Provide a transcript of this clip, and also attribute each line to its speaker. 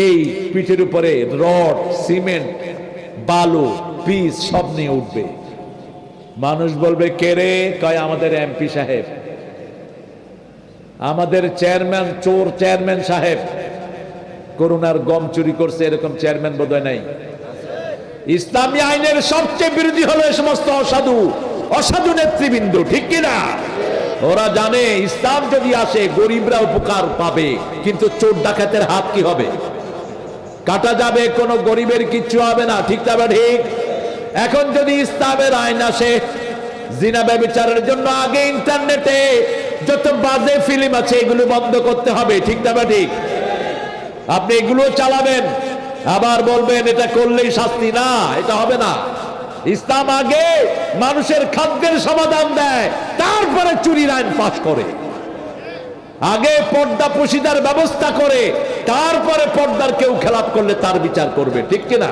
Speaker 1: এই পিঠের উপরে রড, সিমেন্ট, বালু, পিচ সব নিয়ে উঠবে। মানুষ বলবে কে রে? কয় আমাদের এমপি সাহেব, আমাদের চেয়ারম্যান, চোর চেয়ারম্যান সাহেব। করোনার গম চুরি করছে এরকম চেয়ারম্যান বোধহয় নাই। ইসলামী আইনের সবচেয়ে বিরোধী হলো এই সমস্ত অসাধু নেতৃবৃন্দ, ঠিক কিনা? ওরা জানে ইসলাম যদি আসে গরিবরা উপকার পাবে, কিন্তু চোর ডাকাতের হাত কি হবে? কাটা যাবে, কোনো গরিবের কিচ্ছু হবে না, ঠিক না ঠিক? এখন যদি ইসলামের আইন আসে, জিনা ব্যভিচারের জন্য আগে ইন্টারনেটে যত বাজে ফিল্ম আছে এগুলো বন্ধ করতে হবে, ঠিক না ঠিক? আপনি এগুলো চালাবেন, আবার বলবেন এটা করলেই শাস্তি। না, এটা হবে না। ইসলাম আগে মানুষের খাদ্যের সমাধান দেয়, তারপরে চুরির আইন পাশ করে। আগে পর্দা পুশিদার ব্যবস্থা করে, তারপরে পর্দার কেউ খেলাপ করলে তার বিচার করবে, ঠিক কিনা?